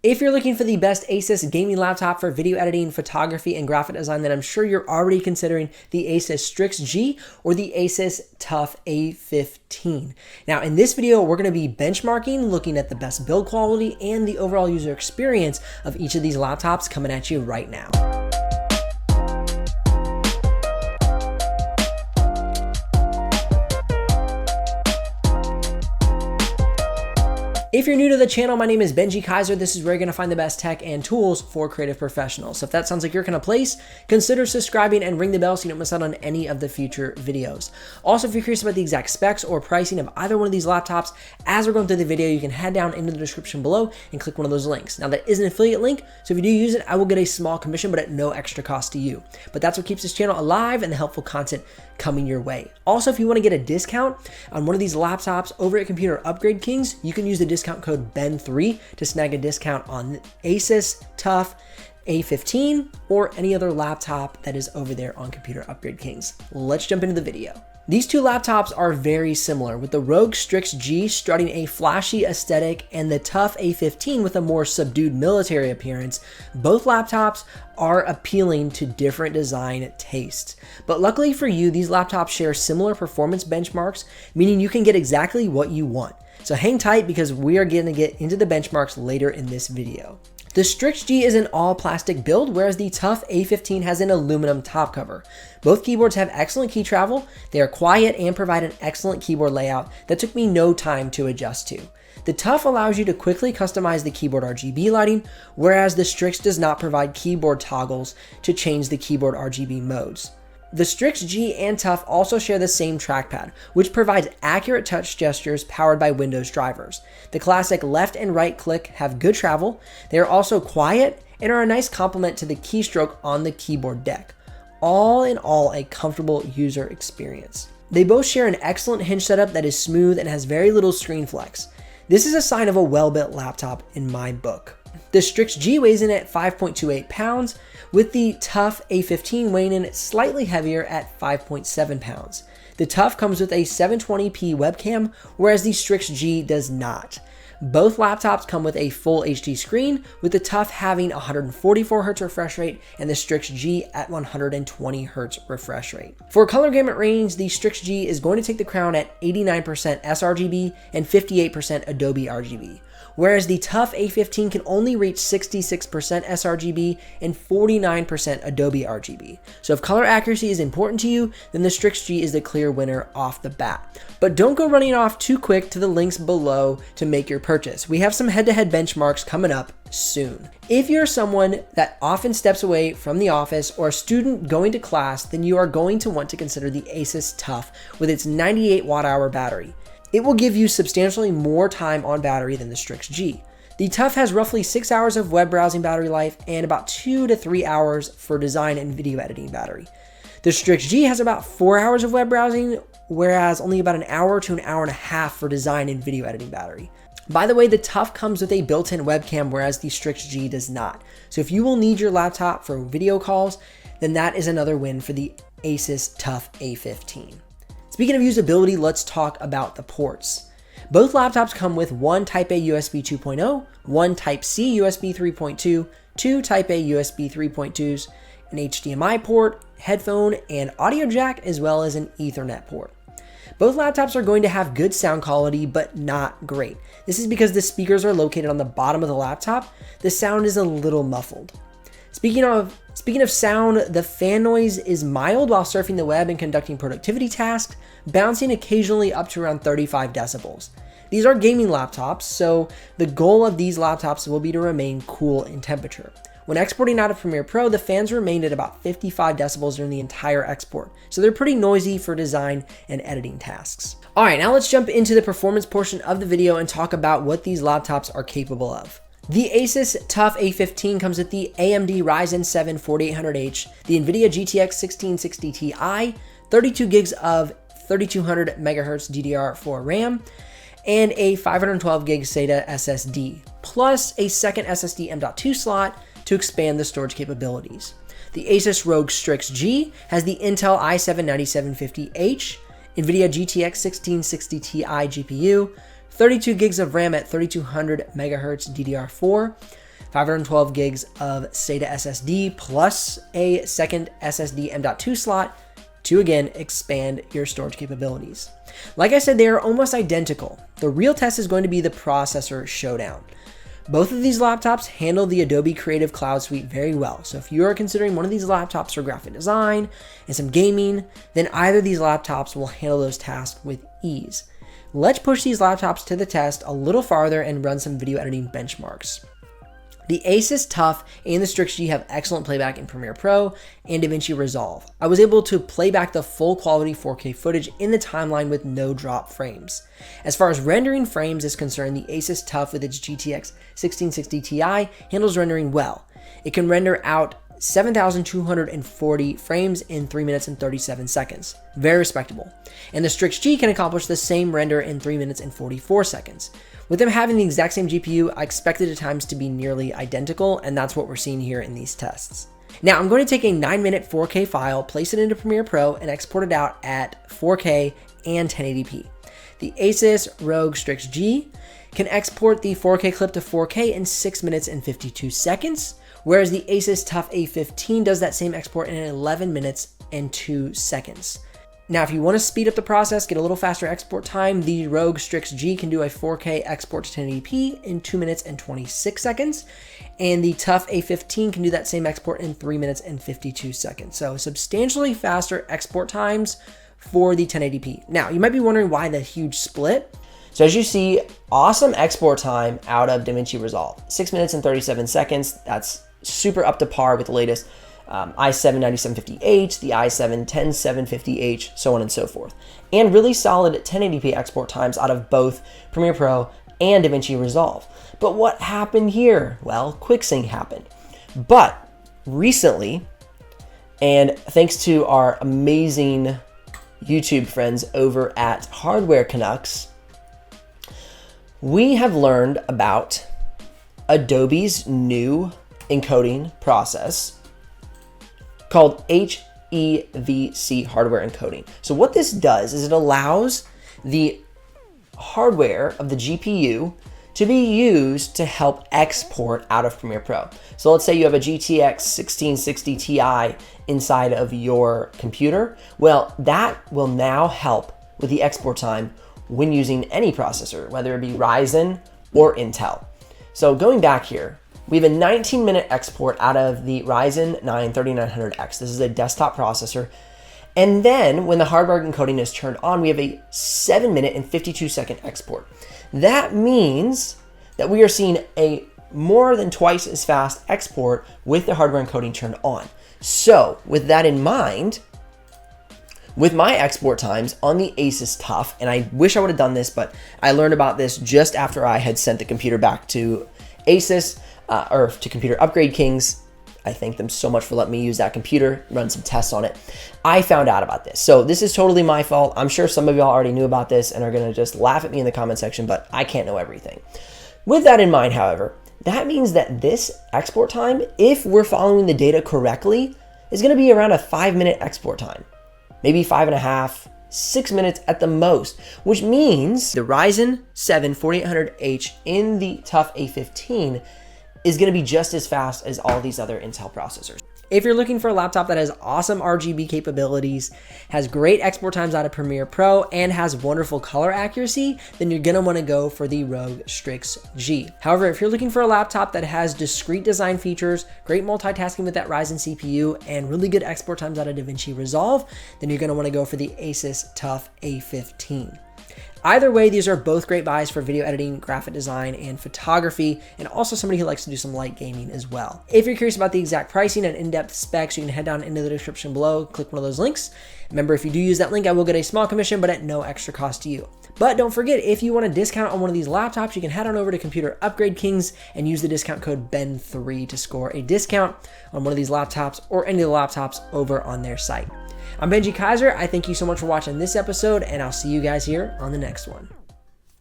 If you're looking for the best Asus gaming laptop for video editing, photography, and graphic design, then I'm sure you're already considering the Asus Strix G or the Asus TUF A15. Now, in this video, we're going to be benchmarking, looking at the best build quality and the overall user experience of each of these laptops coming at you right now. If you're new to the channel, my name is Benji Kaiser. This is where you're going to find the best tech and tools for creative professionals. So if that sounds like your kind of place, consider subscribing and ring the bell so you don't miss out on any of the future videos. Also, if you're curious about the exact specs or pricing of either one of these laptops, as we're going through the video, you can head down into the description below and click one of those links. Now, that is an affiliate link, so if you do use it, I will get a small commission, but at no extra cost to you. But that's what keeps this channel alive and the helpful content coming your way. Also, if you want to get a discount on one of these laptops over at Computer Upgrade Kings, you can use the discount code BEN3 to snag a discount on Asus TUF A15 or any other laptop that is over there on Computer Upgrade Kings. Let's jump into the video. These two laptops are very similar, with the ROG Strix G strutting a flashy aesthetic and the TUF A15 with a more subdued military appearance. Both laptops are appealing to different design tastes. But luckily for you, these laptops share similar performance benchmarks, meaning you can get exactly what you want. So hang tight because we are going to get into the benchmarks later in this video. The Strix G is an all-plastic build, whereas the TUF A15 has an aluminum top cover. Both keyboards have excellent key travel, they are quiet, and provide an excellent keyboard layout that took me no time to adjust to. The TUF allows you to quickly customize the keyboard RGB lighting, whereas the Strix does not provide keyboard toggles to change the keyboard RGB modes. The Strix G and TUF also share the same trackpad, which provides accurate touch gestures powered by Windows drivers. The classic left and right click have good travel. They are also quiet and are a nice complement to the keystroke on the keyboard deck. All in all, a comfortable user experience. They both share an excellent hinge setup that is smooth and has very little screen flex. This is a sign of a well-built laptop in my book. The Strix G weighs in at 5.28 pounds, with the TUF A15 weighing in slightly heavier at 5.7 pounds. The TUF comes with a 720p webcam, whereas the Strix G does not. Both laptops come with a full HD screen, with the TUF having 144Hz refresh rate and the Strix G at 120Hz refresh rate. For color gamut range, the Strix G is going to take the crown at 89% sRGB and 58% Adobe RGB, whereas the TUF A15 can only reach 66% sRGB and 49% Adobe RGB. So if color accuracy is important to you, then the Strix G is the clear winner off the bat. But don't go running off too quick to the links below to make your purchase. We have some head-to-head benchmarks coming up soon. If you're someone that often steps away from the office or a student going to class, then you are going to want to consider the Asus TUF with its 98 watt-hour battery. It will give you substantially more time on battery than the Strix G. The TUF has roughly 6 hours of web browsing battery life and about 2 to 3 hours for design and video editing battery. The Strix G has about 4 hours of web browsing, whereas only about an hour to an hour and a half for design and video editing battery. By the way, the TUF comes with a built-in webcam, whereas the Strix G does not. So if you will need your laptop for video calls, then that is another win for the Asus TUF A15. Speaking of usability, let's talk about the ports. Both laptops come with one Type A USB 2.0, one Type C USB 3.2, two Type A USB 3.2s, an HDMI port, headphone, and audio jack, as well as an Ethernet port. Both laptops are going to have good sound quality, but not great. This is because the speakers are located on the bottom of the laptop. The sound is a little muffled. Speaking of sound, the fan noise is mild while surfing the web and conducting productivity tasks, bouncing occasionally up to around 35 decibels. These are gaming laptops, so the goal of these laptops will be to remain cool in temperature. When exporting out of Premiere Pro, the fans remained at about 55 decibels during the entire export, so they're pretty noisy for design and editing tasks. Alright, now let's jump into the performance portion of the video and talk about what these laptops are capable of. The Asus TUF A15 comes with the AMD Ryzen 7 4800H, the NVIDIA GTX 1660 Ti, 32 gigs of 3200 MHz DDR4 RAM, and a 512 gig SATA SSD, plus a second SSD M.2 slot to expand the storage capabilities. The Asus ROG Strix G has the Intel i7-9750H, NVIDIA GTX 1660 Ti GPU, 32 gigs of RAM at 3200 MHz DDR4, 512 gigs of SATA SSD plus a second SSD M.2 slot to again expand your storage capabilities. Like I said, they are almost identical. The real test is going to be the processor showdown. Both of these laptops handle the Adobe Creative Cloud Suite very well. So if you are considering one of these laptops for graphic design and some gaming, then either of these laptops will handle those tasks with ease. Let's push these laptops to the test a little farther and run some video editing benchmarks. The Asus TUF and the Strix G have excellent playback in Premiere Pro and DaVinci Resolve. I was able to play back the full quality 4K footage in the timeline with no drop frames. As far as rendering frames is concerned, the Asus TUF with its GTX 1660 Ti handles rendering well. It can render out 7,240 frames in 3 minutes and 37 seconds. Very respectable. And the Strix G can accomplish the same render in 3 minutes and 44 seconds. With them having the exact same GPU, I expected the times to be nearly identical, and that's what we're seeing here in these tests. Now I'm going to take a 9-minute 4K file, place it into Premiere Pro, and export it out at 4K and 1080p. The Asus ROG Strix G can export the 4K clip to 4K in 6 minutes and 52 seconds, whereas the Asus TUF A15 does that same export in 11 minutes and 2 seconds. Now, if you want to speed up the process, get a little faster export time, the ROG Strix G can do a 4K export to 1080p in 2 minutes and 26 seconds, and the TUF A15 can do that same export in 3 minutes and 52 seconds. So substantially faster export times for the 1080p. Now, you might be wondering why the huge split. So as you see, awesome export time out of DaVinci Resolve, 6 minutes and 37 seconds. That's super up to par with the latest i7-9750H, the i7-10750H, so on and so forth. And really solid 1080p export times out of both Premiere Pro and DaVinci Resolve. But what happened here? Well, QuickSync happened. But recently, and thanks to our amazing YouTube friends over at Hardware Canucks, we have learned about Adobe's new encoding process called HEVC hardware encoding. So what this does is it allows the hardware of the GPU to be used to help export out of Premiere Pro. So let's say you have a GTX 1660 Ti inside of your computer. Well, that will now help with the export time when using any processor, whether it be Ryzen or Intel. So going back here, we have a 19-minute export out of the Ryzen 9 3900X. This is a desktop processor. And then when the hardware encoding is turned on, we have a 7-minute and 52-second export. That means that we are seeing a more than twice as fast export with the hardware encoding turned on. So with that in mind, with my export times on the Asus TUF, and I wish I would have done this, but I learned about this just after I had sent the computer back to Asus, or to Computer Upgrade Kings. I thank them so much for letting me use that computer, run some tests on it. I found out about this. So this is totally my fault. I'm sure some of y'all already knew about this and are gonna just laugh at me in the comment section, but I can't know everything. With that in mind, however, that means that this export time, if we're following the data correctly, is gonna be around a 5-minute export time. Maybe 5.5, 6 minutes at the most, which means the Ryzen 7 4800H in the TUF A15 is going to be just as fast as all these other Intel processors. If you're looking for a laptop that has awesome RGB capabilities, has great export times out of Premiere Pro, and has wonderful color accuracy, then you're going to want to go for the ROG Strix G. However, if you're looking for a laptop that has discrete design features, great multitasking with that Ryzen CPU, and really good export times out of DaVinci Resolve, then you're going to want to go for the Asus TUF A15. Either way, these are both great buys for video editing, graphic design, and photography, and also somebody who likes to do some light gaming as well. If you're curious about the exact pricing and in-depth specs, you can head down into the description below, click one of those links. Remember, if you do use that link, I will get a small commission, but at no extra cost to you. But don't forget, if you want a discount on one of these laptops, you can head on over to Computer Upgrade Kings and use the discount code BEN3 to score a discount on one of these laptops or any of the laptops over on their site. I'm Benji Kaiser. I thank you so much for watching this episode, and I'll see you guys here on the next one.